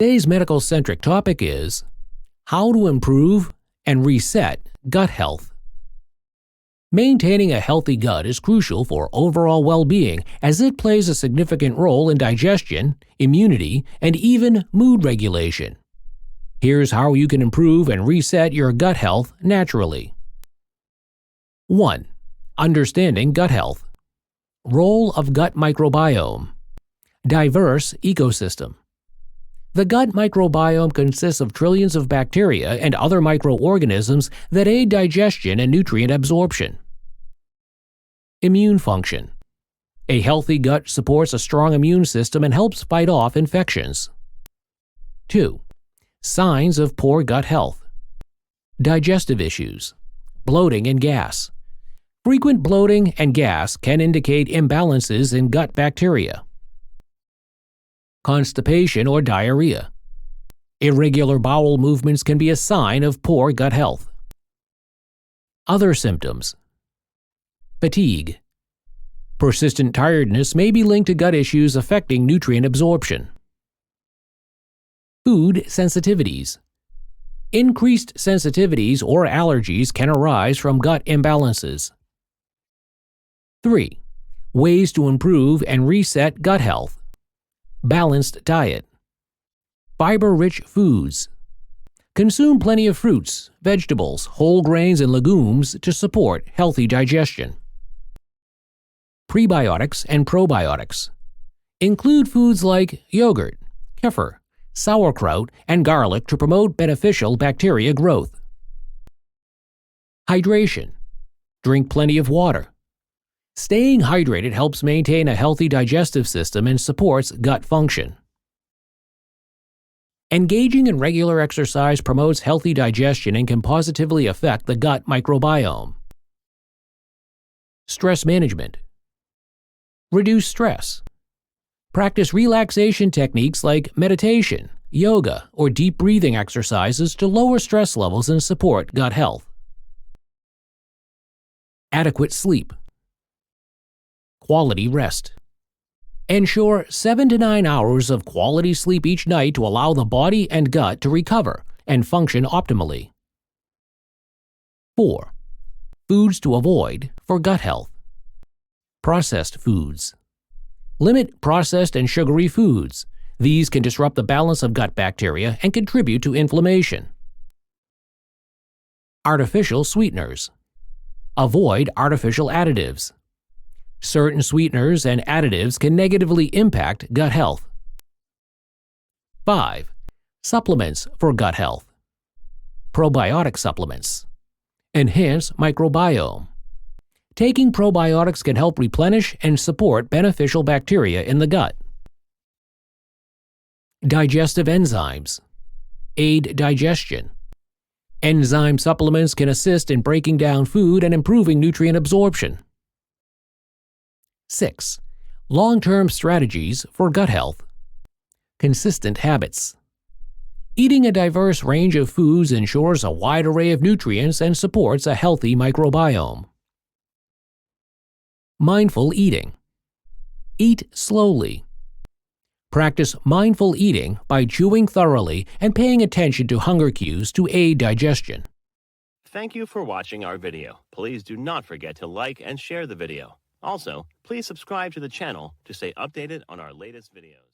Today's medical-centric topic is how to improve and reset gut health. Maintaining a healthy gut is crucial for overall well-being as it plays a significant role in digestion, immunity, and even mood regulation. Here's how you can improve and reset your gut health naturally. 1. Understanding gut health. Role of gut microbiome. Diverse ecosystem. The gut microbiome consists of trillions of bacteria and other microorganisms that aid digestion and nutrient absorption. Immune function. A healthy gut supports a strong immune system and helps fight off infections. 2. Signs of poor gut health. Digestive issues. Bloating and gas. Frequent bloating and gas can indicate imbalances in gut bacteria. Constipation or diarrhea. Irregular bowel movements can be a sign of poor gut health. Other symptoms. Fatigue. Persistent tiredness may be linked to gut issues affecting nutrient absorption. Food sensitivities. Increased sensitivities or allergies can arise from gut imbalances. 3. Ways to improve and reset gut health. Balanced diet. Fiber-rich foods. Consume plenty of fruits, vegetables, whole grains, and legumes to support healthy digestion. Prebiotics and probiotics. Include foods like yogurt, kefir, sauerkraut, and garlic to promote beneficial bacteria growth. Hydration. Drink plenty of water. Staying hydrated helps maintain a healthy digestive system and supports gut function. Engaging in regular exercise promotes healthy digestion and can positively affect the gut microbiome. Stress management. Reduce stress. Practice relaxation techniques like meditation, yoga, or deep breathing exercises to lower stress levels and support gut health. Adequate sleep. Quality rest. Ensure 7 to 9 hours of quality sleep each night to allow the body and gut to recover and function optimally. 4. Foods to avoid for gut health. Processed foods. Limit processed and sugary foods. These can disrupt the balance of gut bacteria and contribute to inflammation. Artificial sweeteners. Avoid artificial additives. Certain sweeteners and additives can negatively impact gut health. 5. Supplements for gut health. Probiotic supplements. Enhance microbiome. Taking probiotics can help replenish and support beneficial bacteria in the gut. Digestive enzymes. Aid digestion. Enzyme supplements can assist in breaking down food and improving nutrient absorption. 6. Long-term strategies for gut health. Consistent habits. Eating a diverse range of foods ensures a wide array of nutrients and supports a healthy microbiome. Mindful eating. Eat slowly. Practice mindful eating by chewing thoroughly and paying attention to hunger cues to aid digestion. Thank you for watching our video. Please do not forget to like and share the video. Also, please subscribe to the channel to stay updated on our latest videos.